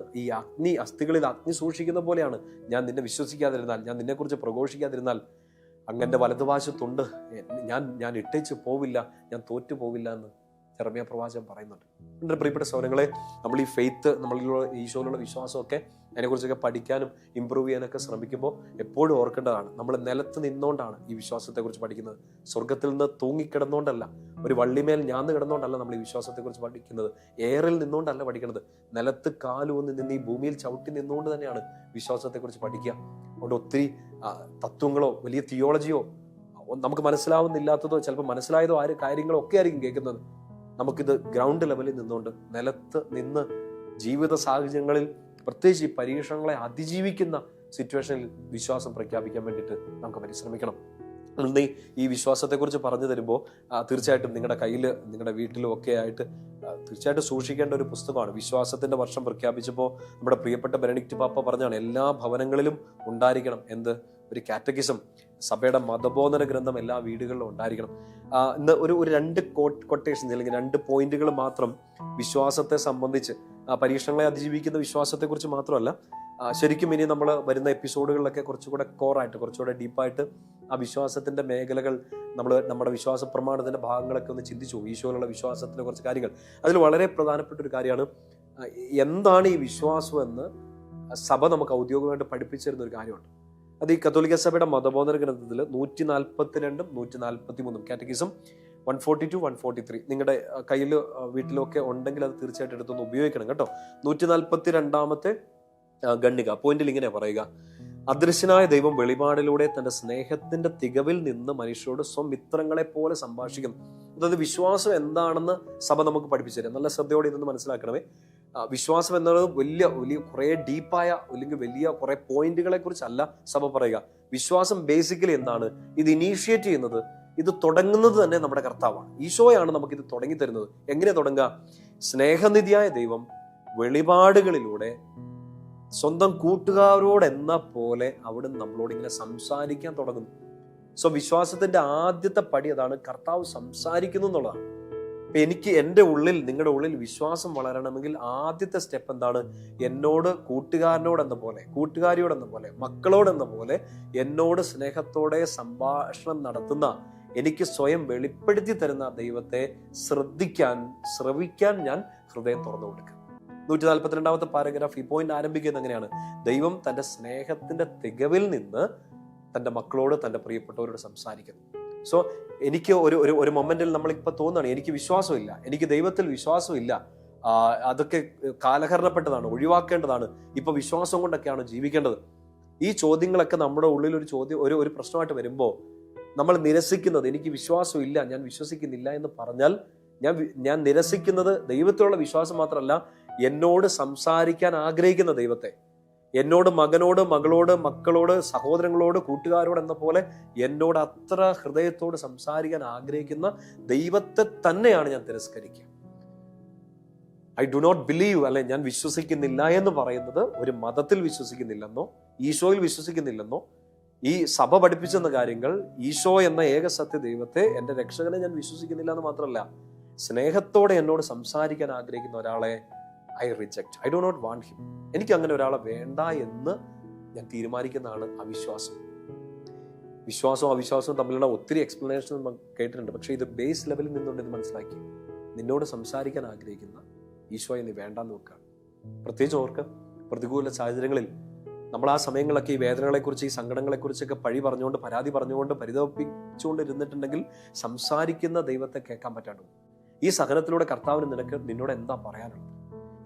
അസ്ഥികളിൽ അഗ്നി സൂക്ഷിക്കുന്ന പോലെയാണ്. ഞാൻ നിന്നെ വിശ്വസിക്കാതിരുന്നാൽ, ഞാൻ നിന്നെക്കുറിച്ച് പ്രഘോഷിക്കാതിരുന്നാൽ, അങ്ങൻ്റെ വലതുവശത്തുണ്ട്, ഞാൻ ഇട്ടേച്ച് പോവില്ല, ഞാൻ തോറ്റു പോവില്ല എന്ന് യെരമ്യാ പ്രവാചകൻ പറയുന്നുണ്ട്. എൻ്റെ പ്രിയപ്പെട്ട സഹോദരങ്ങളെ, നമ്മൾ ഈ ഫെയ്ത്ത്, നമ്മളിലുള്ള ഈശോയിലുള്ള വിശ്വാസമൊക്കെ അതിനെക്കുറിച്ചൊക്കെ പഠിക്കാനും ഇമ്പ്രൂവ് ചെയ്യാനൊക്കെ ശ്രമിക്കുമ്പോൾ എപ്പോഴും ഓർക്കേണ്ടതാണ്, നമ്മൾ നിലത്ത് നിന്നുകൊണ്ടാണ് ഈ വിശ്വാസത്തെക്കുറിച്ച് പഠിക്കുന്നത്. സ്വർഗത്തിൽ നിന്ന് തൂങ്ങിക്കിടന്നുകൊണ്ടല്ല, ഒരു വള്ളിമേൽ ഞാന്ന് കിടന്നുകൊണ്ടല്ല നമ്മൾ ഈ വിശ്വാസത്തെക്കുറിച്ച് പഠിക്കുന്നത്. എയറിൽ നിന്നുകൊണ്ടല്ല പഠിക്കുന്നത്, നിലത്ത് കാലൂന്നി നിന്ന് ഈ ഭൂമിയിൽ ചവിട്ടി നിന്നുകൊണ്ട് തന്നെയാണ് വിശ്വാസത്തെക്കുറിച്ച് പഠിക്കുക. അതുകൊണ്ട് ഒത്തിരി തത്വങ്ങളോ വലിയ തിയോളജിയോ നമുക്ക് മനസ്സിലാവുന്നില്ലാത്തതോ ചിലപ്പോൾ മനസ്സിലായതോ കാര്യങ്ങളോ ഒക്കെ ആയിരിക്കും കേൾക്കുന്നത്. നമുക്കിത് ഗ്രൗണ്ട് ലെവലിൽ നിന്നുകൊണ്ട് നിലത്ത് നിന്ന് ജീവിത സാഹചര്യങ്ങളിൽ, പ്രത്യേകിച്ച് ഈ പരീക്ഷണങ്ങളെ അതിജീവിക്കുന്ന സിറ്റുവേഷനിൽ വിശ്വാസം പ്രഖ്യാപിക്കാൻ വേണ്ടിയിട്ട് നമുക്ക് പരിശ്രമിക്കണം. ഈ വിശ്വാസത്തെക്കുറിച്ച് പറഞ്ഞു തരുമ്പോൾ തീർച്ചയായിട്ടും നിങ്ങളുടെ കയ്യിൽ, നിങ്ങളുടെ വീട്ടിലും ഒക്കെ ആയിട്ട് തീർച്ചയായിട്ടും സൂക്ഷിക്കേണ്ട ഒരു പുസ്തകമാണ്. വിശ്വാസത്തിന്റെ വർഷം പ്രഖ്യാപിച്ചപ്പോൾ നമ്മുടെ പ്രിയപ്പെട്ട ബെനഡിക്റ്റ് പാപ്പ പറഞ്ഞാണ്, എല്ലാ ഭവനങ്ങളിലും ഉണ്ടായിരിക്കണം ഒരു കാറ്റക്കിസം, സഭയുടെ മതബോധന ഗ്രന്ഥം എല്ലാ വീടുകളിലും ഉണ്ടായിരിക്കണം. ഇന്ന് ഒരു 2 കൊട്ടേഷൻസ് അല്ലെങ്കിൽ 2 പോയിന്റുകൾ മാത്രം വിശ്വാസത്തെ സംബന്ധിച്ച്, പരീക്ഷണങ്ങളെ അതിജീവിക്കുന്ന വിശ്വാസത്തെക്കുറിച്ച് മാത്രമല്ല, ശരിക്കും ഇനി നമ്മൾ വരുന്ന എപ്പിസോഡുകളിലൊക്കെ കുറച്ചുകൂടെ കോറായിട്ട്, കുറച്ചുകൂടെ ഡീപ്പായിട്ട് ആ വിശ്വാസത്തിന്റെ മേഖലകൾ, നമ്മുടെ വിശ്വാസ പ്രമാണത്തിന്റെ ഭാഗങ്ങളൊക്കെ ഒന്ന് ചിന്തിച്ചു. ഈശോയിലുള്ള വിശ്വാസത്തിലെ കുറച്ച് കാര്യങ്ങൾ, അതിൽ വളരെ പ്രധാനപ്പെട്ട ഒരു കാര്യമാണ് എന്താണ് ഈ വിശ്വാസം എന്ന് സഭ നമുക്ക് ഔദ്യോഗികമായിട്ട് പഠിപ്പിച്ചിരുന്ന ഒരു കാര്യമുണ്ട്. അത് ഈ കത്തോലിക്ക സഭയുടെ മതബോധന ഗ്രന്ഥത്തിൽ 142 143 കാറ്റക്കിസം 142 143 നിങ്ങളുടെ കയ്യിൽ വീട്ടിലൊക്കെ ഉണ്ടെങ്കിൽ അത് തീർച്ചയായിട്ടും എടുത്തൊന്ന് ഉപയോഗിക്കണം കേട്ടോ. 142 ഖണ്ഡിക പോയിന്റിൽ ഇങ്ങനെ പറയുക: അദൃശ്യനായ ദൈവം വെളിപാടിലൂടെ തന്റെ സ്നേഹത്തിന്റെ തികവിൽ നിന്ന് മനുഷ്യരോട് സ്വമിത്രങ്ങളെ പോലെ സംഭാഷിക്കുന്നു. അതായത് വിശ്വാസം എന്താണെന്ന് സഭ നമുക്ക് പഠിപ്പിച്ചു തരാം. നല്ല ശ്രദ്ധയോടെ ഇതൊന്ന് മനസ്സിലാക്കണമേ. വിശ്വാസം എന്നത് വലിയ കുറെ ഡീപ്പായ അല്ലെങ്കിൽ വലിയ കുറെ പോയിന്റുകളെ കുറിച്ചല്ല സഭ പറയുക. വിശ്വാസം ബേസിക്കലി എന്താണ്? ഇത് ഇനീഷ്യേറ്റ് ചെയ്യുന്നത്, ഇത് തുടങ്ങുന്നത് തന്നെ നമ്മുടെ കർത്താവാണ്. ഈശോയാണ് നമുക്കിത് തുടങ്ങി തരുന്നത്. എങ്ങനെ തുടങ്ങുക? സ്നേഹനിധിയായ ദൈവം വെളിപാടുകളിലൂടെ സ്വന്തം കൂട്ടുകാരോടെന്ന പോലെ അവിടുന്ന് നമ്മളോട് ഇങ്ങനെ സംസാരിക്കാൻ തുടങ്ങുന്നു. സോ വിശ്വാസത്തിന്റെ ആദ്യത്തെ പടി അതാണ്, കർത്താവ് സംസാരിക്കുന്നു എന്നുള്ളതാണ്. എനിക്ക് എൻ്റെ ഉള്ളിൽ, നിങ്ങളുടെ ഉള്ളിൽ വിശ്വാസം വളരണമെങ്കിൽ ആദ്യത്തെ സ്റ്റെപ്പ് എന്താണ്? എന്നോട് കൂട്ടുകാരനോടെന്ന പോലെ, കൂട്ടുകാരിയോടെന്ന പോലെ, മക്കളോടെന്ന പോലെ എന്നോട് സ്നേഹത്തോടെ സംഭാഷണം നടത്തുന്ന, എനിക്ക് സ്വയം വെളിപ്പെടുത്തി തരുന്ന ദൈവത്തെ ശ്രവിക്കാൻ ഞാൻ ഹൃദയം തുറന്നു കൊടുക്കുക. 142 പാരഗ്രാഫ് ഈ പോയിന്റ് ആരംഭിക്കുന്നത് എങ്ങനെയാണ്? ദൈവം തന്റെ സ്നേഹത്തിന്റെ തികവിൽ നിന്ന് തന്റെ മക്കളോട്, തന്റെ പ്രിയപ്പെട്ടവരോട് സംസാരിക്കുന്നു. സോ എനിക്ക് ഒരു മൊമെന്റിൽ നമ്മളിപ്പോൾ തോന്നുകയാണ്, എനിക്ക് വിശ്വാസമില്ല, എനിക്ക് ദൈവത്തിൽ വിശ്വാസമില്ല, അതൊക്കെ കാലഹരണപ്പെട്ടതാണ്, ഒഴിവാക്കേണ്ടതാണ്, ഇപ്പൊ വിശ്വാസം കൊണ്ടൊക്കെയാണ് ജീവിക്കേണ്ടത്. ഈ ചോദ്യങ്ങളൊക്കെ നമ്മുടെ ഉള്ളിൽ ഒരു പ്രശ്നമായിട്ട് വരുമ്പോൾ നമ്മൾ നിരസിക്കുന്നത്, എനിക്ക് വിശ്വാസമില്ല, ഞാൻ വിശ്വസിക്കുന്നില്ല എന്ന് പറഞ്ഞാൽ ഞാൻ നിരസിക്കുന്നത് ദൈവത്തിലുള്ള വിശ്വാസം മാത്രമല്ല, എന്നോട് സംസാരിക്കാൻ ആഗ്രഹിക്കുന്ന ദൈവത്തെ, എന്നോട് മകനോട്, മകളോട്, മക്കളോട്, സഹോദരങ്ങളോട്, കൂട്ടുകാരോട് എന്ന പോലെ എന്നോട് അത്ര ഹൃദയത്തോട് സംസാരിക്കാൻ ആഗ്രഹിക്കുന്ന ദൈവത്തെ തന്നെയാണ് ഞാൻ തിരസ്കരിക്കുക. ഐ ഡു നോട്ട് ബിലീവ്, അല്ലെ ഞാൻ വിശ്വസിക്കുന്നില്ല എന്ന് പറയുന്നത് ഒരു മതത്തിൽ വിശ്വസിക്കുന്നില്ലെന്നോ, ഈശോയിൽ വിശ്വസിക്കുന്നില്ലെന്നോ, ഈ സഭ പഠിപ്പിച്ചെന്ന കാര്യങ്ങൾ, ഈശോ എന്ന ഏക സത്യ ദൈവത്തെ, എൻ്റെ രക്ഷകനെ ഞാൻ വിശ്വസിക്കുന്നില്ല എന്ന് മാത്രമല്ല, സ്നേഹത്തോടെ എന്നോട് സംസാരിക്കാൻ ആഗ്രഹിക്കുന്ന ഒരാളെ I reject. I do not want him. എനിക്ക് അങ്ങനെ ഒരാളെ വേണ്ട എന്ന് ഞാൻ തീരുമാനിക്കുന്നതാണ് അവിശ്വാസം. വിശ്വാസവും അവിശ്വാസവും തമ്മിലുള്ള ഒത്തിരി എക്സ്പ്ലനേഷൻ നമ്മൾ കേട്ടിട്ടുണ്ട്. പക്ഷെ ഇത് ബേസ് ലെവലിൽ നിന്നുകൊണ്ട് ഇത് മനസ്സിലാക്കി, നിന്നോട് സംസാരിക്കാൻ ആഗ്രഹിക്കുന്ന ഈശോയെ നീ വേണ്ടാന്ന് വെക്കുകയാണ്. പ്രത്യേകിച്ച് ഓർക്ക് പ്രതികൂല സാഹചര്യങ്ങളിൽ നമ്മൾ ആ സമയങ്ങളൊക്കെ ഈ വേദനകളെക്കുറിച്ച്, ഈ സങ്കടങ്ങളെക്കുറിച്ചൊക്കെ പഴി പറഞ്ഞുകൊണ്ട്, പരാതി പറഞ്ഞുകൊണ്ട്, പരിതപിച്ചുകൊണ്ട് ഇരുന്നിട്ടുണ്ടെങ്കിൽ സംസാരിക്കുന്ന ദൈവത്തെ കേൾക്കാൻ പറ്റാണ്ട്. ഈ സഹനത്തിലൂടെ കർത്താവിന് നിന്നോട് എന്താ പറയാനുള്ളത്?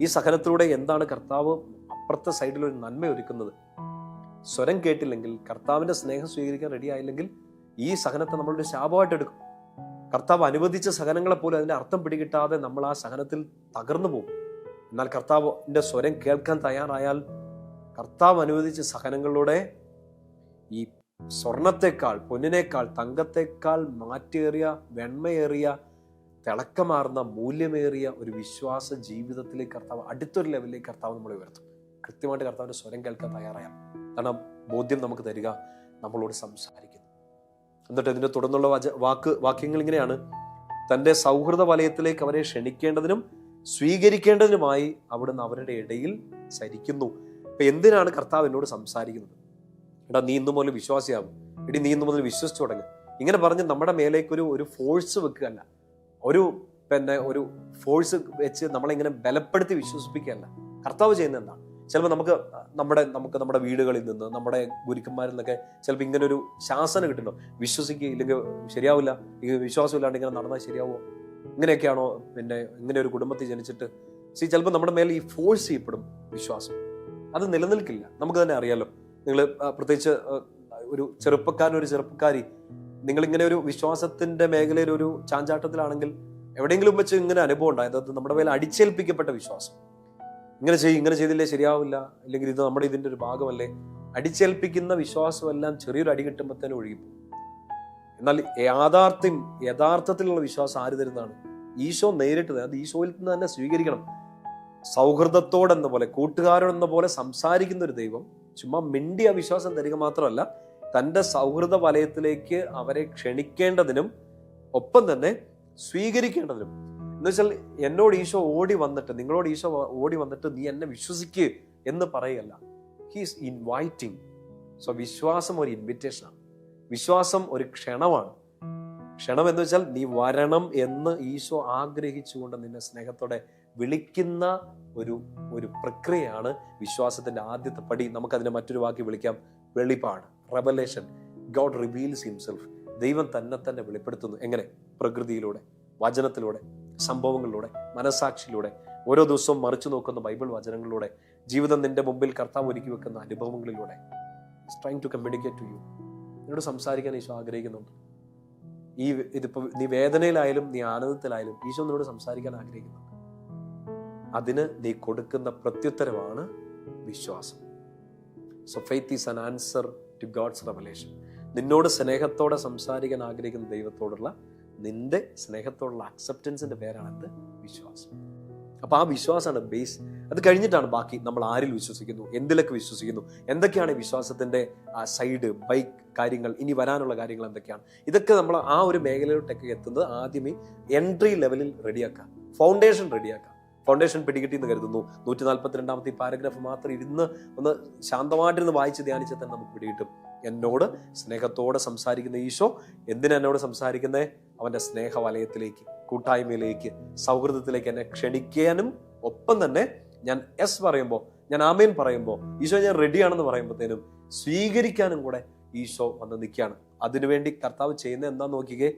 ഈ സഹനത്തിലൂടെ എന്താണ് കർത്താവ് അപ്പുറത്തെ സൈഡിൽ ഒരു നന്മ ഒരുക്കുന്നത്? സ്വരം കേട്ടില്ലെങ്കിൽ, കർത്താവിന്റെ സ്നേഹം സ്വീകരിക്കാൻ റെഡി ആയില്ലെങ്കിൽ ഈ സഹനത്തെ നമ്മളൊരു ശാപമായിട്ട് എടുക്കും. കർത്താവ് അനുവദിച്ച സഹനങ്ങളെ പോലും അതിന്റെ അർത്ഥം പിടികിട്ടാതെ നമ്മൾ ആ സഹനത്തിൽ തകർന്നു പോകും. എന്നാൽ കർത്താവിന്റെ സ്വരം കേൾക്കാൻ തയ്യാറായാൽ, കർത്താവ് അനുവദിച്ച സഹനങ്ങളിലൂടെ ഈ സ്വർണത്തെക്കാൾ, പൊന്നിനേക്കാൾ, തങ്കത്തെക്കാൾ മാറ്റേറിയ, വെണ്മയേറിയ, തിളക്കമാർന്ന, മൂല്യമേറിയ ഒരു വിശ്വാസ ജീവിതത്തിലേക്ക് കർത്താവ്, അടുത്തൊരു ലെവലിലേക്ക് കർത്താവ് നമ്മളെ ഉയർത്തും. കൃത്യമായിട്ട് കർത്താവിന്റെ സ്വരം കേൾക്കാൻ തയ്യാറായാൽ. കാരണം ബോധ്യം നമുക്ക് തരിക, നമ്മളോട് സംസാരിക്കുന്നു. എന്നിട്ട് ഇതിന്റെ തുടർന്നുള്ള വാക്യങ്ങൾ ഇങ്ങനെയാണ്: തന്റെ സൗഹൃദ വലയത്തിലേക്ക് അവരെ ക്ഷണിക്കേണ്ടതിനും സ്വീകരിക്കേണ്ടതിനുമായി അവിടുന്ന് അവരുടെ ഇടയിൽ ചരിക്കുന്നു. അപ്പൊ എന്തിനാണ് കർത്താവ് എന്നോട് സംസാരിക്കുന്നത്? എടാ, നീ ഇന്നു മുതൽ വിശ്വാസിയാകും, എടി നീ ഇന്നു മുതൽ വിശ്വസിച്ചു തുടങ്ങും, ഇങ്ങനെ പറഞ്ഞ് നമ്മുടെ മേലേക്ക് ഒരു ഫോഴ്സ് വെക്കുകയല്ല, പിന്നെ ഒരു ഫോഴ്സ് വെച്ച് നമ്മളിങ്ങനെ ബലപ്പെടുത്തി വിശ്വസിപ്പിക്കുകയല്ല. കർത്താവ് ചെയ്യുന്നത് എന്താണ്? ചിലപ്പോൾ നമ്മുടെ വീടുകളിൽ നിന്ന്, നമ്മുടെ ഗുരുക്കന്മാരിൽ നിന്നൊക്കെ ചിലപ്പോൾ ഇങ്ങനെ ഒരു ശാസന കിട്ടുന്നു, വിശ്വസിക്കുക, ഇല്ലെങ്കിൽ ശരിയാവില്ല, ഈ വിശ്വാസം ഇല്ലാണ്ട് ഇങ്ങനെ നടന്നാൽ ശരിയാവുമോ, ഇങ്ങനെയൊക്കെയാണോ, പിന്നെ ഇങ്ങനെ ഒരു കുടുംബത്തിൽ ജനിച്ചിട്ട്. ചിലപ്പോൾ നമ്മുടെ മേലെ ഈ ഫോഴ്സ് ചെയ്യപ്പെടും വിശ്വാസം. അത് നിലനിൽക്കില്ല. നമുക്ക് തന്നെ അറിയാലോ. നിങ്ങൾ പ്രത്യേകിച്ച് ഒരു ചെറുപ്പക്കാരി, നിങ്ങളിങ്ങനെ ഒരു വിശ്വാസത്തിന്റെ മേഖലയിൽ ഒരു ചാഞ്ചാട്ടത്തിലാണെങ്കിൽ എവിടെയെങ്കിലും വെച്ച് ഇങ്ങനെ അനുഭവം ഉണ്ടായത്, അത് നമ്മുടെ മേലെ അടിച്ചേൽപ്പിക്കപ്പെട്ട വിശ്വാസം. ഇങ്ങനെ ചെയ്തില്ലേ ശരിയാവില്ല, അല്ലെങ്കിൽ ഇത് നമ്മുടെ ഇതിന്റെ ഒരു ഭാഗമല്ലേ, അടിച്ചേൽപ്പിക്കുന്ന വിശ്വാസമെല്ലാം ചെറിയൊരു അടി കിട്ടുമ്പോഴത്തേനും ഒഴുകിപ്പോ. എന്നാൽ യഥാർത്ഥത്തിലുള്ള വിശ്വാസം ആര് തരുന്നതാണ്? ഈശോ നേരിട്ട്. അത് ഈശോയിൽ നിന്ന് തന്നെ സ്വീകരിക്കണം. സൗഹൃദത്തോടെന്ന പോലെ, കൂട്ടുകാരോടെന്ന പോലെ സംസാരിക്കുന്ന ഒരു ദൈവം ചുമ്മാ മിണ്ടിയ വിശ്വാസം തരിക മാത്രമല്ല, തൻ്റെ സൗഹൃദ വലയത്തിലേക്ക് അവരെ ക്ഷണിക്കേണ്ടതിനും ഒപ്പം തന്നെ സ്വീകരിക്കേണ്ടതിനും. എന്ന് വെച്ചാൽ എന്നോട് ഈശോ നിങ്ങളോട് ഈശോ ഓടി വന്നിട്ട് നീ എന്നെ വിശ്വസിക്കുക എന്ന് പറയല്ല. He's inviting. സോ വിശ്വാസം ഒരു ഇൻവിറ്റേഷനാണ്. വിശ്വാസം ഒരു ക്ഷണം എന്ന് വെച്ചാൽ നീ വരണം എന്ന് ഈശോ ആഗ്രഹിച്ചുകൊണ്ട് നിന്നെ സ്നേഹത്തോടെ വിളിക്കുന്ന ഒരു പ്രക്രിയയാണ് വിശ്വാസത്തിന്റെ ആദ്യത്തെ പടി. നമുക്കതിനെ മറ്റൊരു വാക്കി വിളിക്കാം, വെളിപാട്, റെവലേഷൻ. God reveals himself. ദൈവം തന്നെ വെളിപ്പെടുത്തുന്നു. എങ്ങനെ? പ്രകൃതിയിലൂടെ, വചനത്തിലൂടെ, സംഭവങ്ങളിലൂടെ, മനസാക്ഷിയിലൂടെ, ഓരോ ദിവസവും മറിച്ചു നോക്കുന്ന ബൈബിൾ വചനങ്ങളിലൂടെ, ജീവിതം നിന്റെ മുമ്പിൽ കർത്താവ് ഒരുക്കി വെക്കുന്ന അനുഭവങ്ങളിലൂടെ. Trying to communicate to you. നിന്നോട് സംസാരിക്കാൻ ഈശോ ആഗ്രഹിക്കുന്നുണ്ട്. ഇതിപ്പോ നീ വേദനയിലായാലും നീ ആനന്ദത്തിലായാലും ഈശോ നിന്നോട് സംസാരിക്കാൻ ആഗ്രഹിക്കുന്നുണ്ട്. അതിന് നീ കൊടുക്കുന്ന പ്രത്യുത്തരമാണ് വിശ്വാസം. So faith is an answer to God's revelation. നിന്നോട് സ്നേഹത്തോടെ സംസാരിക്കാൻ ആഗ്രഹിക്കുന്ന ദൈവത്തോടുള്ള നിന്റെ സ്നേഹത്തോടുള്ള അക്സെപ്റ്റൻസിന്റെ പേരാണ് വിശ്വാസം. അപ്പൊ ആ വിശ്വാസമാണ് ബേസ്. അത് കഴിഞ്ഞിട്ടാണ് ബാക്കി നമ്മൾ ആരിൽ വിശ്വസിക്കുന്നു, എന്തിലൊക്കെ വിശ്വസിക്കുന്നു, എന്തൊക്കെയാണ് വിശ്വാസത്തിന്റെ സൈഡ് ബൈ കാര്യങ്ങൾ, ഇനി വരാനുള്ള കാര്യങ്ങൾ എന്തൊക്കെയാണ്. ഇതൊക്കെ നമ്മൾ ആ ഒരു മേഖലയിലോട്ടൊക്കെ എത്തുന്നത് ആദ്യമേ എൻട്രി ലെവലിൽ റെഡിയാക്കാം, ഫൗണ്ടേഷൻ റെഡിയാക്കാം. ഫൗണ്ടേഷൻ പിടികിട്ടി എന്ന് കരുതുന്നു. 142 പാരഗ്രാഫ് മാത്രം ഒന്ന് ശാന്തമായിട്ടിരുന്ന് വായിച്ച് ധ്യാനിച്ചാൽ തന്നെ നമുക്ക് പിടികിട്ടും. എന്നോട് സ്നേഹത്തോടെ സംസാരിക്കുന്ന ഈശോ എന്തിനാ എന്നോട് സംസാരിക്കുന്നത്? അവന്റെ സ്നേഹവലയത്തിലേക്ക്, കൂട്ടായ്മയിലേക്ക്, സൗഹൃദത്തിലേക്ക് എന്നെ ക്ഷണിക്കാനും ഒപ്പം തന്നെ ഞാൻ എസ് പറയുമ്പോൾ, ഞാൻ ആമേൻ പറയുമ്പോൾ, ഈശോ ഞാൻ റെഡിയാണെന്ന് പറയുമ്പോഴത്തേനും സ്വീകരിക്കാനും കൂടെ ഈശോ വന്ന് നിൽക്കുകയാണ്. അതിനുവേണ്ടി കർത്താവ് ചെയ്യുന്നത് എന്താന്ന് നോക്കിക്കേ.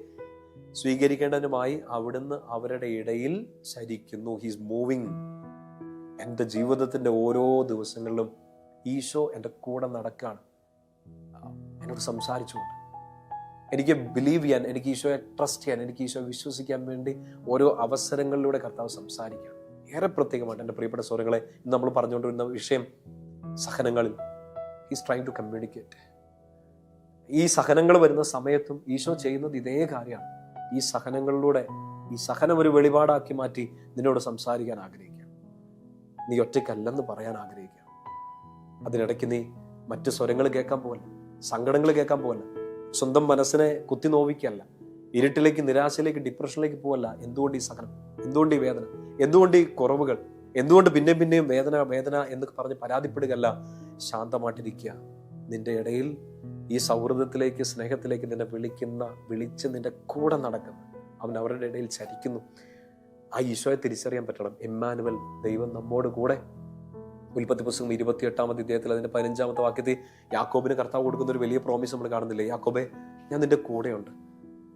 സ്വീകരിക്കേണ്ടതിനുമായി അവിടുന്ന് അവരുടെ ഇടയിൽ ചരിക്കുന്നു. He's moving. എൻ്റെ ജീവിതത്തിന്റെ ഓരോ ദിവസങ്ങളിലും ഈശോ എൻ്റെ കൂടെ നടക്കുകയാണ്, എന്നോട് സംസാരിച്ചുകൊണ്ട്. എനിക്ക് ബിലീവ് ചെയ്യാൻ, എനിക്ക് ഈശോയെ ട്രസ്റ്റ് ചെയ്യാൻ, എനിക്ക് ഈശോയെ വിശ്വസിക്കാൻ വേണ്ടി ഓരോ അവസരങ്ങളിലൂടെ കർത്താവ് സംസാരിക്കുകയാണ്. ഏറെ പ്രത്യേകമായിട്ട് എൻ്റെ പ്രിയപ്പെട്ട സ്വരങ്ങളെ, ഇന്ന് നമ്മൾ പറഞ്ഞുകൊണ്ടിരുന്ന വിഷയം സഹനങ്ങളിൽ. He's trying to communicate. ഈ സഹനങ്ങൾ വരുന്ന സമയത്തും ഈശോ ചെയ്യുന്നത് ഇതേ കാര്യമാണ്. ഈ സഹനങ്ങളിലൂടെ, ഈ സഹനം ഒരു വെളിപാടാക്കി മാറ്റി നിന്നോട് സംസാരിക്കാൻ ആഗ്രഹിക്കുകയാണ്. നീ ഒറ്റയ്ക്കല്ലെന്ന് പറയാൻ ആഗ്രഹിക്കുകയാണ്. അതിനിടയ്ക്ക് നീ മറ്റു സ്വരങ്ങൾ കേൾക്കാൻ പോകല്ല, സങ്കടങ്ങൾ കേൾക്കാൻ പോകല്ല, സ്വന്തം മനസ്സിനെ കുത്തി നോവിക്കല്ല, ഇരുട്ടിലേക്ക്, നിരാശയിലേക്ക്, ഡിപ്രഷനിലേക്ക് പോവല്ല. എന്തുകൊണ്ട് ഈ സഹനം? എന്തുകൊണ്ട് ഈ വേദന? എന്തുകൊണ്ട് ഈ കുറവുകൾ? എന്തുകൊണ്ട് പിന്നെയും വേദന എന്ന് പറഞ്ഞ് പരാതിപ്പെടുകയല്ല. ശാന്തമായിട്ടിരിക്കുക. നിന്റെ ഇടയിൽ ഈ സൗഹൃദത്തിലേക്ക്, സ്നേഹത്തിലേക്ക് നിന്നെ വിളിച്ച് നിന്റെ കൂടെ നടക്കുന്നു. അവൻ അവരുടെ ഇടയിൽ ചരിക്കുന്നു. ആ ഈശോയെ തിരിച്ചറിയാൻ പറ്റണം. എമ്മാനുവൽ, ദൈവം നമ്മോട് കൂടെ. ഉൽപ്പത്തി പുസ്തകം 28-ാം അധ്യായത്തിൽ അതിന്റെ 15-ാമത്തെ വാക്യത്തിൽ യാക്കോബിന് കർത്താവ് കൊടുക്കുന്ന ഒരു വലിയ പ്രോമിസ് നമ്മൾ കാണുന്നില്ലേ? യാക്കോബേ, ഞാൻ നിന്റെ കൂടെയുണ്ട്.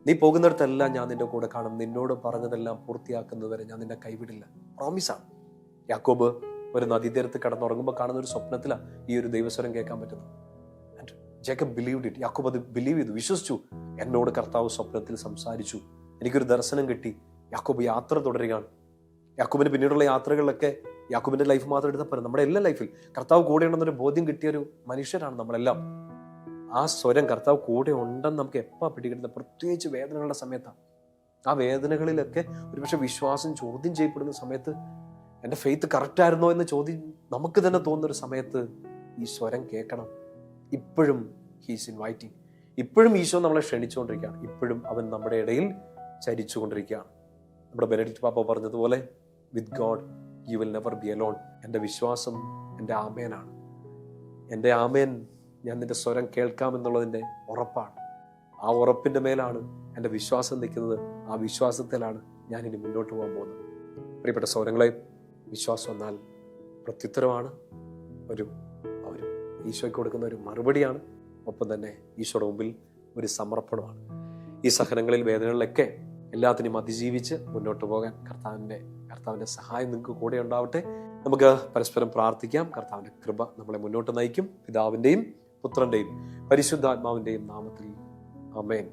നീ പോകുന്നിടത്തെല്ലാം ഞാൻ നിന്റെ കൂടെ കാണും. നിന്നോട് പറഞ്ഞതെല്ലാം പൂർത്തിയാക്കുന്നതുവരെ ഞാൻ നിന്നെ കൈവിടില്ല. പ്രോമിസാണ്. യാക്കോബ് ഒരു നദീതീരത്ത് കിടന്നുറങ്ങുമ്പോൾ കാണുന്ന ഒരു സ്വപ്നത്തിലാണ് ഈ ഒരു ദൈവസ്വരം കേൾക്കാൻ പറ്റുന്നത്. Jacob believed it. യാക്കോബ് അത് ബിലീവ് ചെയ്തു, വിശ്വസിച്ചു. എന്നോട് കർത്താവ് സ്വപ്നത്തിൽ സംസാരിച്ചു, എനിക്കൊരു ദർശനം കിട്ടി. യാക്കോബ് യാത്ര തുടരുകയാണ്. യാക്കോബിന് പിന്നീടുള്ള യാത്രകളിലൊക്കെ യാക്കോബിന്റെ ലൈഫ് മാത്രം എടുത്താൽ പോലും നമ്മുടെ എല്ലാ ലൈഫിൽ കർത്താവ് കൂടെ ഉണ്ടെന്നൊരു ബോധ്യം കിട്ടിയൊരു മനുഷ്യരാണ് നമ്മളെല്ലാം. ആ സ്വരം കർത്താവ് കൂടെ ഉണ്ടെന്ന് നമുക്ക് എപ്പോൾ പിടികിട്ടുന്നത്? പ്രത്യേകിച്ച് വേദനകളുടെ സമയത്താണ്. ആ വേദനകളിലൊക്കെ ഒരുപക്ഷെ വിശ്വാസം ചോദ്യം ചെയ്യപ്പെടുന്ന സമയത്ത്, എൻ്റെ ഫെയ്ത്ത് കറക്റ്റ് ആയിരുന്നോ എന്ന് ചോദ്യം നമുക്ക് തന്നെ തോന്നുന്നൊരു സമയത്ത് ഈ സ്വരം കേൾക്കണം. ഇപ്പോഴും ഹീസ് ഇൻവൈറ്റിംഗ്. ഇപ്പോഴും ഈശോ നമ്മളെ ക്ഷണിച്ചുകൊണ്ടിരിക്കുകയാണ്. ഇപ്പോഴും അവൻ നമ്മുടെ ഇടയിൽ ചരിച്ചുകൊണ്ടിരിക്കുകയാണ്. നമ്മുടെ ബെനഡിക്റ്റ് പാപ്പ പറഞ്ഞതുപോലെ, with God you will never be alone. എൻ്റെ വിശ്വാസം എൻ്റെ ആമേനാണ്. എൻ്റെ ആമേൻ, ഞാൻ നിന്റെ സ്വരം കേൾക്കാമെന്നുള്ളതിൻ്റെ ഉറപ്പാണ്. ആ ഉറപ്പിൻ്റെ മേലാണ് എൻ്റെ വിശ്വാസം നിൽക്കുന്നത്. ആ വിശ്വാസത്തിലാണ് ഞാനിനി മുന്നോട്ട് പോകാൻ പോകുന്നത്. പ്രിയപ്പെട്ട സൗരങ്ങളെ, വിശ്വാസം എന്നാൽ പ്രത്യുത്തരമാണ്, ഒരു ഈശോയ്ക്ക് കൊടുക്കുന്ന ഒരു മറുപടിയാണ്, ഒപ്പം തന്നെ ഈശോയുടെ മുമ്പിൽ ഒരു സമർപ്പണമാണ്. ഈ സഹനങ്ങളിൽ, വേദനകളിലൊക്കെ എല്ലാത്തിനും അതിജീവിച്ച് മുന്നോട്ട് പോകാൻ കർത്താവിൻ്റെ സഹായം നിങ്ങൾക്ക് കൂടെ ഉണ്ടാവട്ടെ. നമുക്ക് പരസ്പരം പ്രാർത്ഥിക്കാം. കർത്താവിൻ്റെ കൃപ നമ്മളെ മുന്നോട്ട് നയിക്കും. പിതാവിൻ്റെയും പുത്രൻ്റെയും പരിശുദ്ധാത്മാവിൻ്റെയും നാമത്തിൽ ആമേൻ.